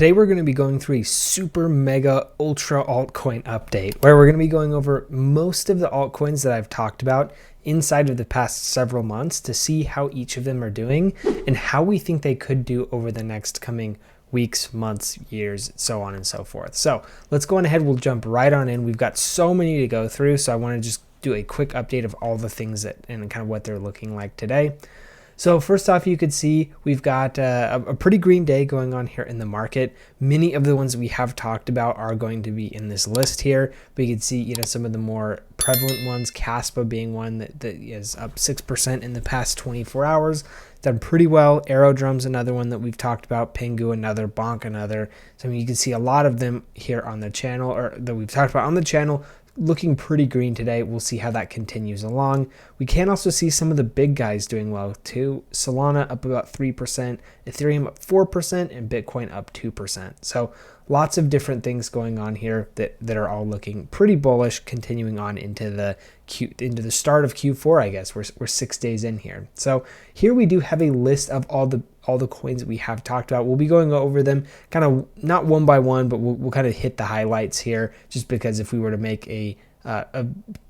Today we're going to be going through a super mega ultra altcoin update where we're going to be going over most of the altcoins that I've talked about inside of the past several months to see how each of them are doing and how we think they could do over the next coming weeks, months, years, so on and so forth. So let's go on ahead. We'll jump right on in. We've got so many to go through, so I want to just do a quick update of all the things that and kind of what they're looking like today. So first off, you could see we've got a pretty green day going on here in the market. Many of the ones we have talked about are going to be in this list here, but you can see, you know, some of the more prevalent ones, Kaspa being one that is up 6% in the past 24 hours. Done pretty well. Aerodrome's another one that we've talked about. Pengu another, Bonk another. So I mean, you can see a lot of them here on the channel, or that we've talked about on the channel, looking pretty green today. We'll see how that continues along. We can also see some of the big guys doing well too. Solana up about 3%, Ethereum up 4%, and Bitcoin up 2%. So lots of different things going on here that are all looking pretty bullish, continuing on into the start of Q4, I guess. We're 6 days in here. So here we do have a list of all the coins that we have talked about. We'll be going over them kind of not one by one, but we'll kind of hit the highlights here, just because if we were to make a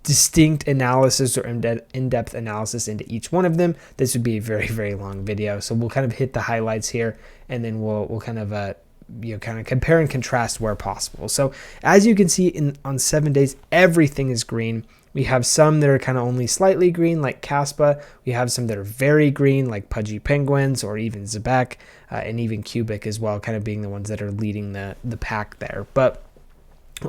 distinct analysis or in-depth analysis into each one of them, this would be a very, very long video. So we'll kind of hit the highlights here, and then we'll kind of kind of compare and contrast where possible. So as you can see on 7 days, everything is green. We have some that are kind of only slightly green, like Kaspa. We have some that are very green, like Pudgy Penguins or even ZBCN, and even Qubic as well, kind of being the ones that are leading the pack there. But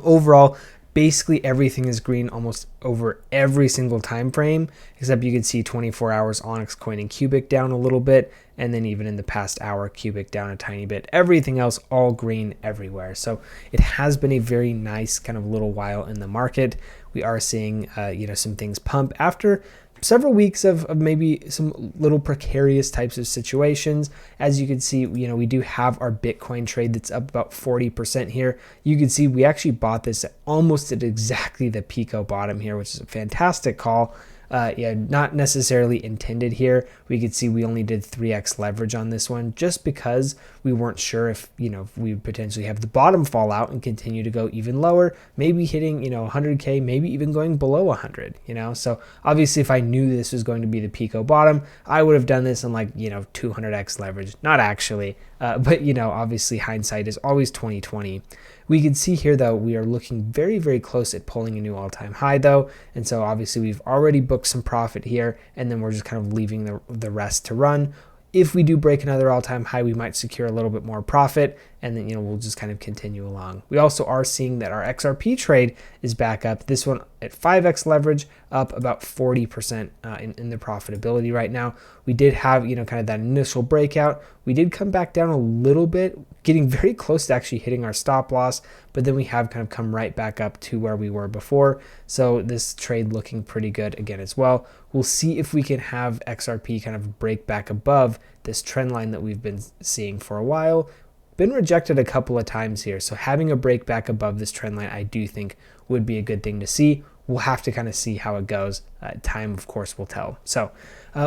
overall, basically everything is green almost over every single time frame, except you can see 24 hours Onyx Coin and Qubic down a little bit, and then even in the past hour, Qubic down a tiny bit. Everything else all green everywhere. So it has been a very nice kind of little while in the market. We are seeing some things pump after several weeks of maybe some little precarious types of situations. As you can see, we do have our Bitcoin trade that's up about 40% here. You can see we actually bought this almost at exactly the Pico bottom here, which is a fantastic call. Not necessarily intended here. We could see we only did 3x leverage on this one just because we weren't sure if we would potentially have the bottom fall out and continue to go even lower, maybe hitting 100k, maybe even going below 100. So obviously if I knew this was going to be the Pico bottom, I would have done this on 200x leverage. Not actually, but obviously hindsight is always 20/20. We can see here though, we are looking very, very close at pulling a new all-time high though. And so obviously we've already booked some profit here, and then we're just kind of leaving the rest to run. If we do break another all-time high, we might secure a little bit more profit, and then we'll just kind of continue along. We also are seeing that our XRP trade is back up. This one at 5x leverage, up about 40% in the profitability right now. We did have kind of that initial breakout. We did come back down a little bit, getting very close to actually hitting our stop loss, but then we have kind of come right back up to where we were before. So this trade looking pretty good again as well. We'll see if we can have XRP kind of break back above this trend line that we've been seeing for a while. Been rejected a couple of times here, so having a break back above this trend line, I do think would be a good thing to see. We'll have to kind of see how it goes. Time, of course, will tell. So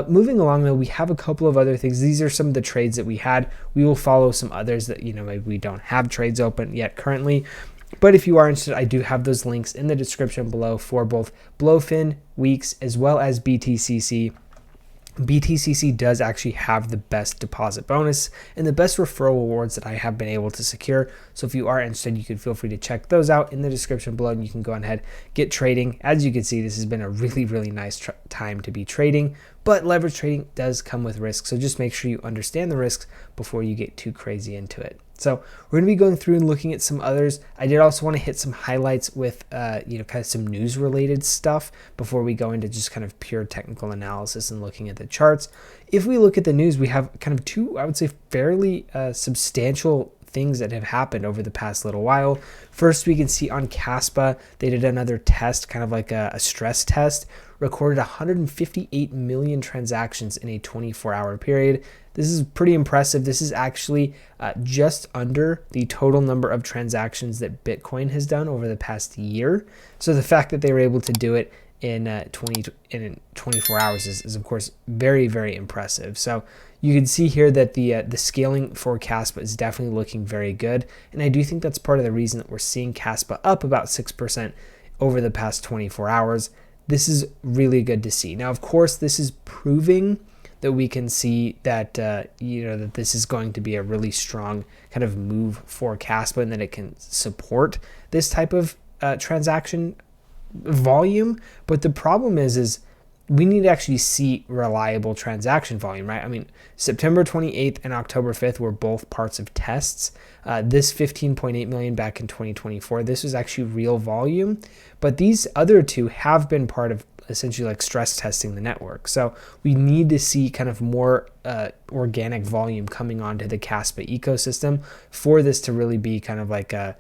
moving along, though, we have a couple of other things. These are some of the trades that we had. We will follow some others that, maybe we don't have trades open yet currently. But if you are interested, I do have those links in the description below for both BloFin, Weex, as well as BTCC. BTCC does actually have the best deposit bonus and the best referral rewards that I have been able to secure. So if you are interested, you can feel free to check those out in the description below, and you can go ahead, get trading. As you can see, this has been a really, really nice time to be trading, but leverage trading does come with risks. So just make sure you understand the risks before you get too crazy into it. So we're going to be going through and looking at some others. I did also want to hit some highlights with, kind of some news related stuff before we go into just kind of pure technical analysis and looking at the charts. If we look at the news, we have kind of two, I would say, fairly substantial things that have happened over the past little while. First, we can see on Kaspa, they did another test, kind of like a stress test, recorded 158 million transactions in a 24-hour period. This is pretty impressive. This is actually just under the total number of transactions that Bitcoin has done over the past year. So the fact that they were able to do it in 24 hours is of course very, very impressive. So you can see here that the scaling for Kaspa is definitely looking very good, and I do think that's part of the reason that we're seeing Kaspa up about 6% over the past 24 hours. This is really good to see. Now, of course, this is proving that we can see that that this is going to be a really strong kind of move for Kaspa, and that it can support this type of transaction volume. But the problem is we need to actually see reliable transaction volume, right? I mean, September 28th and October 5th were both parts of tests. This 15.8 million back in 2024, this was actually real volume, but these other two have been part of essentially like stress testing the network. So we need to see kind of more organic volume coming onto the Kaspa ecosystem for this to really be kind of like a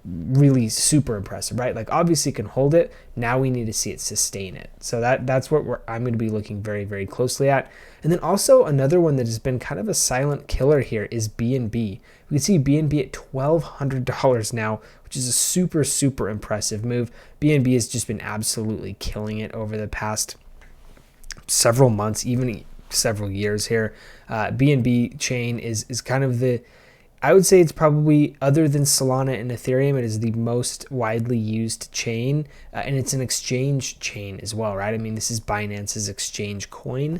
really super impressive, right? Like obviously it can hold it. Now we need to see it sustain it. So that's what I'm going to be looking very, very closely at. And then also another one that has been kind of a silent killer here is BNB. We can see BNB at $1,200 now, which is a super, super impressive move. BNB has just been absolutely killing it over the past several months, even several years here. BNB chain is kind of I would say it's probably, other than Solana and Ethereum, it is the most widely used chain, and it's an exchange chain as well, right? I mean, this is Binance's exchange coin.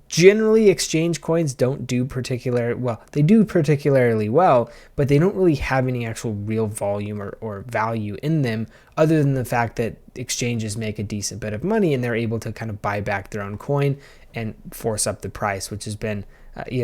Generally, exchange coins don't do they do particularly well, but they don't really have any actual real volume or value in them, other than the fact that exchanges make a decent bit of money and they're able to kind of buy back their own coin and force up the price, which has been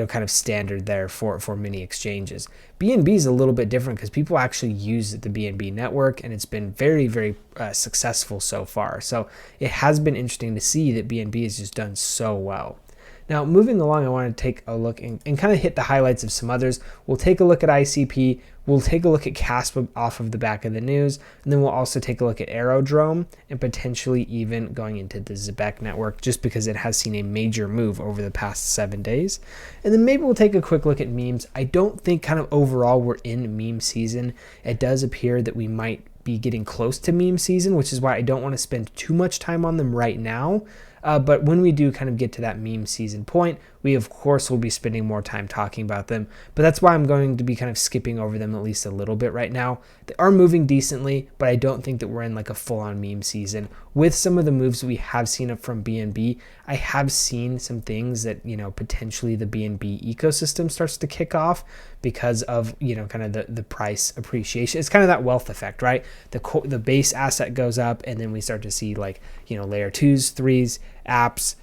kind of standard there for many exchanges. BNB is a little bit different because people actually use the BNB network, and it's been very, very successful so far. So it has been interesting to see that BNB has just done so well. Now, moving along, I want to take a look and kind of hit the highlights of some others. We'll take a look at ICP. We'll take a look at Kaspa off of the back of the news. And then we'll also take a look at Aerodrome and potentially even going into the ZBCN network, just because it has seen a major move over the past 7 days. And then maybe we'll take a quick look at memes. I don't think kind of overall we're in meme season. It does appear that we might be getting close to meme season, which is why I don't want to spend too much time on them right now. But when we do kind of get to that meme season point, we of course will be spending more time talking about them. But that's why I'm going to be kind of skipping over them at least a little bit right now. They are moving decently, but I don't think that we're in like a full-on meme season. With some of the moves we have seen from BNB, I have seen some things that, potentially the BNB ecosystem starts to kick off because of, kind of the price appreciation. It's kind of that wealth effect, right? The base asset goes up, and then we start to see like, layer 2s, 3s, apps,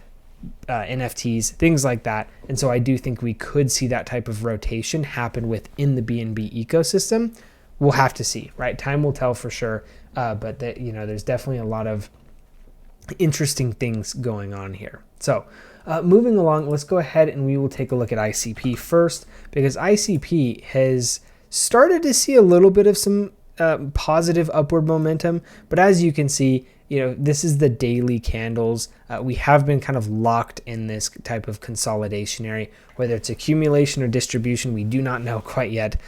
NFTs, things like that. And so I do think we could see that type of rotation happen within the BNB ecosystem. We'll have to see, right? Time will tell for sure. But there's definitely a lot of interesting things going on here. So moving along, let's go ahead and we will take a look at ICP first, because ICP has started to see a little bit of some positive upward momentum. But as you can see, this is the daily candles. We have been kind of locked in this type of consolidation area, whether it's accumulation or distribution, we do not know quite yet.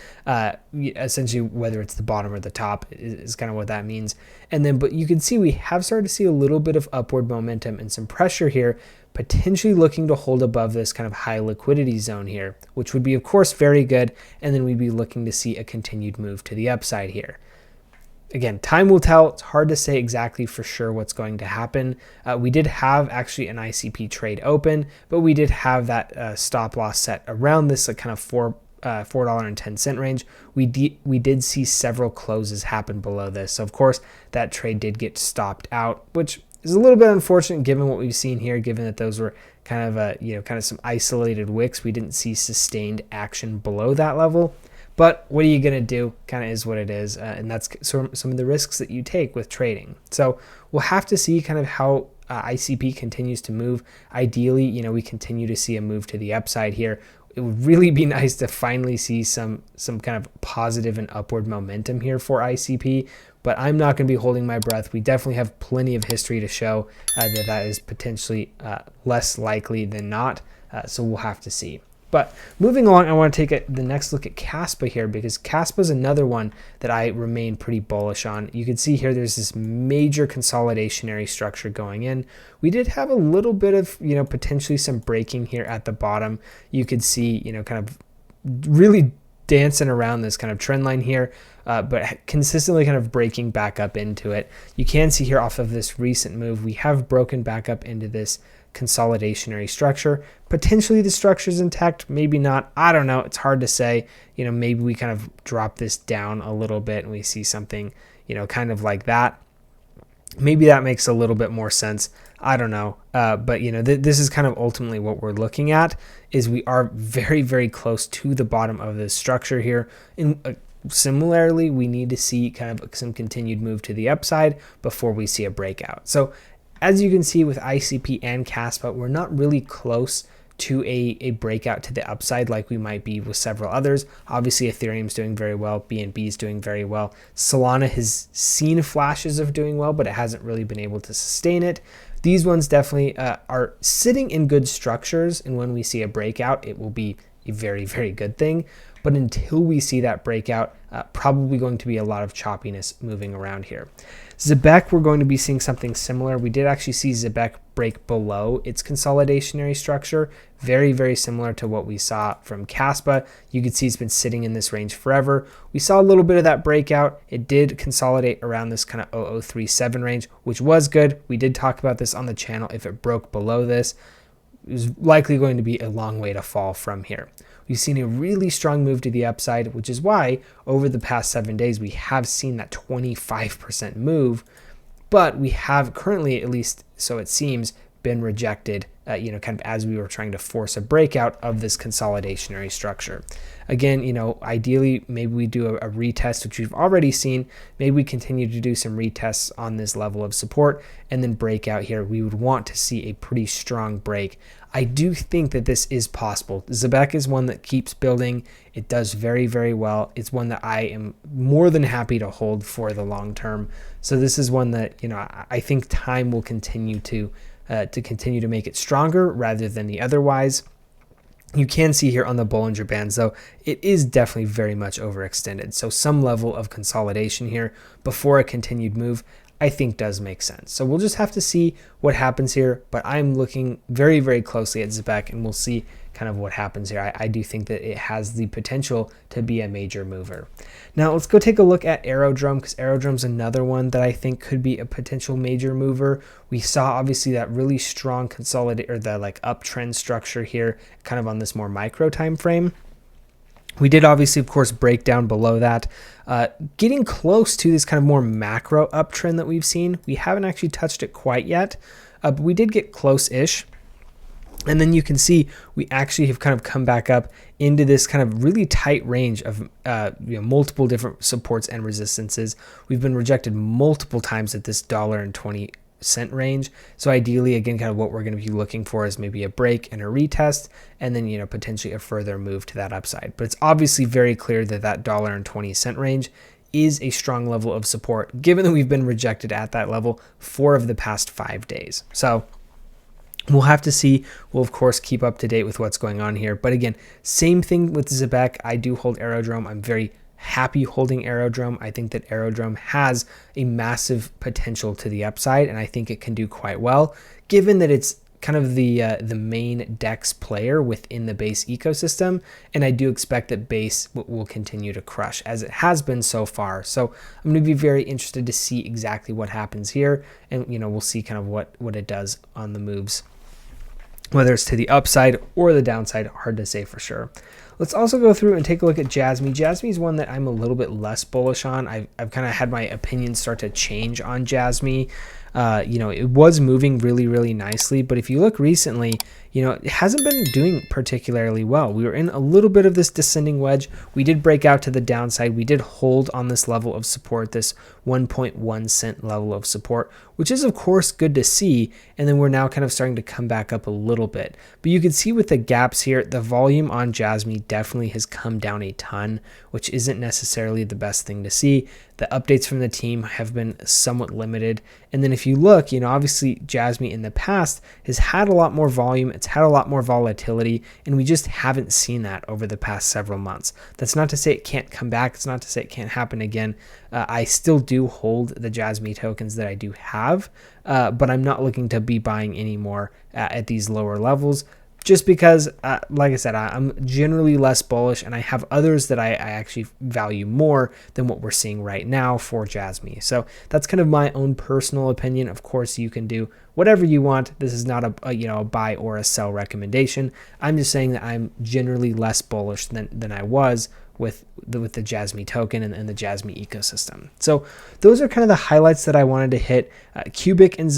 Essentially, whether it's the bottom or the top is kind of what that means. And then, but you can see we have started to see a little bit of upward momentum and some pressure here, potentially looking to hold above this kind of high liquidity zone here, which would be, of course, very good. And then we'd be looking to see a continued move to the upside here. Again, time will tell. It's hard to say exactly for sure what's going to happen. We did have actually an ICP trade open, but we did have that stop loss set around this kind of $4.10 range. We did see several closes happen below this. So of course that trade did get stopped out, which is a little bit unfortunate given what we've seen here, given that those were kind of some isolated wicks. We didn't see sustained action below that level. But what are you going to do? Kind of is what it is. And that's some of the risks that you take with trading. So we'll have to see kind of how ICP continues to move. Ideally, we continue to see a move to the upside here. It would really be nice to finally see some kind of positive and upward momentum here for ICP. But I'm not going to be holding my breath. We definitely have plenty of history to show that is potentially less likely than not. So we'll have to see. But moving along, I want to take the next look at Kaspa here, because Kaspa is another one that I remain pretty bullish on. You can see here there's this major consolidationary structure going in. We did have a little bit of, potentially some breaking here at the bottom. You could see, kind of really dancing around this kind of trend line here, but consistently kind of breaking back up into it. You can see here off of this recent move, we have broken back up into this consolidationary structure. Potentially the structure is intact, maybe not. I don't know. It's hard to say. Maybe we kind of drop this down a little bit and we see something, kind of like that. Maybe that makes a little bit more sense. I don't know. But this is kind of ultimately what we're looking at, is we are very, very close to the bottom of this structure here. And similarly, we need to see kind of some continued move to the upside before we see a breakout. So as you can see with ICP and Kaspa, we're not really close to a breakout to the upside like we might be with several others. Obviously, Ethereum's doing very well. BNB is doing very well. Solana has seen flashes of doing well, but it hasn't really been able to sustain it. These ones definitely are sitting in good structures, and when we see a breakout, it will be a very, very good thing. But until we see that breakout, probably going to be a lot of choppiness moving around here. ZBCN, we're going to be seeing something similar. We did actually see ZBCN break below its consolidationary structure, very, very similar to what we saw from Kaspa. You can see it's been sitting in this range forever. We saw a little bit of that breakout. It did consolidate around this kind of 0037 range, which was good. We did talk about this on the channel. If it broke below this, it was likely going to be a long way to fall from here. We've seen a really strong move to the upside, which is why over the past 7 days, we have seen that 25% move, but we have currently, at least so it seems, been rejected, kind of as we were trying to force a breakout of this consolidationary structure. Again, ideally, maybe we do a retest, which we've already seen. Maybe we continue to do some retests on this level of support and then break out here. We would want to see a pretty strong break. I do think that this is possible. ZBCN is one that keeps building. It does very, very well. It's one that I am more than happy to hold for the long term. So this is one that, I think time will continue to make it stronger rather than the otherwise. You can see here on the Bollinger Bands, though, it is definitely very much overextended. So some level of consolidation here before a continued move, I think does make sense. So we'll just have to see what happens here, but I'm looking very, very closely at ZBCN, and we'll see kind of what happens here. I do think that it has the potential to be a major mover. Now let's go take a look at Aerodrome, because Aerodrome's another one that I think could be a potential major mover. We saw obviously that really strong consolidate, or the like uptrend structure here, kind of on this more micro time frame. We did obviously, of course, break down below that, getting close to this kind of more macro uptrend that we've seen. We haven't actually touched it quite yet, but we did get close-ish. And then you can see we actually have kind of come back up into this kind of really tight range of multiple different supports and resistances. We've been rejected multiple times at this $1.20 range. So ideally, again, kind of what we're going to be looking for is maybe a break and a retest, and then potentially a further move to that upside. But it's obviously very clear that that $1.20 range is a strong level of support, given that we've been rejected at that level 4 of the past 5 days. So we'll have to see. We'll, of course, keep up to date with what's going on here. But again, same thing with ZBCN. I do hold Aerodrome. I'm very happy holding Aerodrome. I think that Aerodrome has a massive potential to the upside, and I think it can do quite well, given that it's kind of the main DEX player within the Base ecosystem, and I do expect that Base will continue to crush as it has been so far. So I'm going to be very interested to see exactly what happens here, and we'll see kind of what it does on the moves, whether it's to the upside or the downside. Hard to say for sure. Let's also go through and take a look at Jasmy. Jasmy is one that I'm a little bit less bullish on. I've kind of had my opinions start to change on Jasmy. It was moving really, really nicely, but if you look recently, it hasn't been doing particularly well. We were in a little bit of this descending wedge. We did break out to the downside. We did hold on this level of support, this 1.1 cent level of support, which is of course good to see. And then we're now kind of starting to come back up a little bit. But you can see with the gaps here, the volume on Jasmy definitely has come down a ton, which isn't necessarily the best thing to see. The updates from the team have been somewhat limited. And then if you look, obviously Jasmy in the past has had a lot more volume. It's had a lot more volatility, and we just haven't seen that over the past several months. That's not to say it can't come back. It's not to say it can't happen again. I still do hold the Jasmy tokens that I do have, but I'm not looking to be buying any more at these lower levels. Just because, like I said, I'm generally less bullish, and I have others that I actually value more than what we're seeing right now for Jasmy. So that's kind of my own personal opinion. Of course, you can do whatever you want. This is not a buy or a sell recommendation. I'm just saying that I'm generally less bullish than I was with the Jasmy token and the Jasmy ecosystem. So those are kind of the highlights that I wanted to hit. Qubic and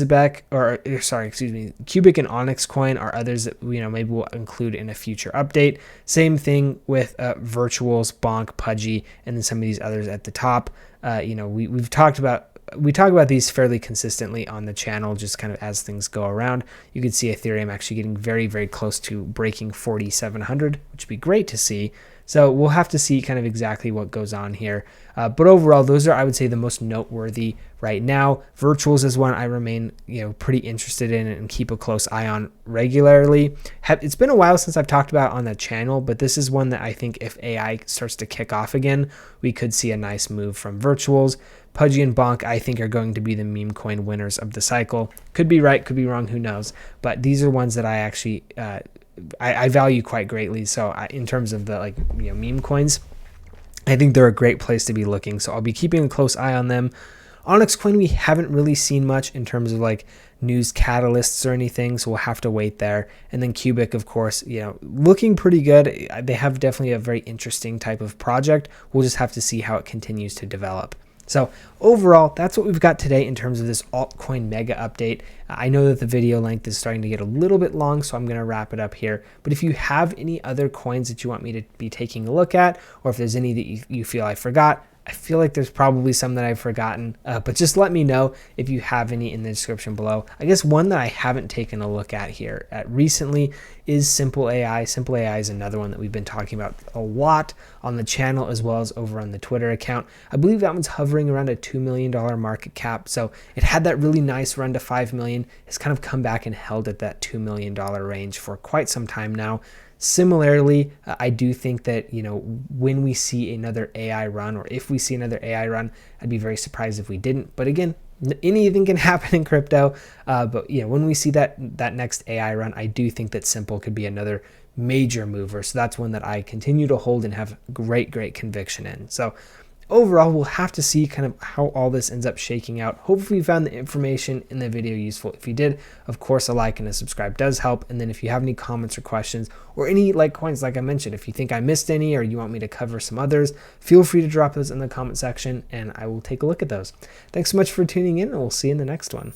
Qubic and Onyx coin are others that maybe we'll include in a future update. Same thing with Virtuals, Bonk, Pudgy, and then some of these others at the top. We talk about these fairly consistently on the channel, just kind of as things go around. You can see Ethereum actually getting very, very close to breaking 4,700, which would be great to see. So we'll have to see kind of exactly what goes on here. But overall, those are, I would say, the most noteworthy right now. Virtuals is one I remain, pretty interested in and keep a close eye on regularly. It's been a while since I've talked about it on the channel, but this is one that I think if AI starts to kick off again, we could see a nice move from Virtuals. Pudgy and Bonk, I think, are going to be the meme coin winners of the cycle. Could be right, could be wrong, who knows? But these are ones that I actually I value quite greatly. So in terms of the meme coins, I think they're a great place to be looking. So I'll be keeping a close eye on them. Onyx coin, we haven't really seen much in terms of news catalysts or anything, so we'll have to wait there. And then Qubic, of course, looking pretty good. They have definitely a very interesting type of project. We'll just have to see how it continues to develop. So overall, that's what we've got today in terms of this altcoin mega update. I know that the video length is starting to get a little bit long, so I'm going to wrap it up here. But if you have any other coins that you want me to be taking a look at, or if there's any that you feel I forgot, I feel like there's probably some that I've forgotten, but just let me know if you have any in the description below. I guess one that I haven't taken a look at here recently is Simple AI. Simple AI is another one that we've been talking about a lot on the channel as well as over on the Twitter account. I believe that one's hovering around a $2 million market cap. So it had that really nice run to 5 million. It's kind of come back and held at that $2 million range for quite some time now. Similarly, I do think that, when we see another AI run, or if we see another AI run, I'd be very surprised if we didn't. But again, anything can happen in crypto. But when we see that next AI run, I do think that Simple could be another major mover. So that's one that I continue to hold and have great conviction in. So overall, we'll have to see kind of how all this ends up shaking out. Hopefully you found the information in the video useful. If you did, of course, a like and a subscribe does help. And then if you have any comments or questions or any coins, like I mentioned, if you think I missed any or you want me to cover some others, feel free to drop those in the comment section and I will take a look at those. Thanks so much for tuning in, and we'll see you in the next one.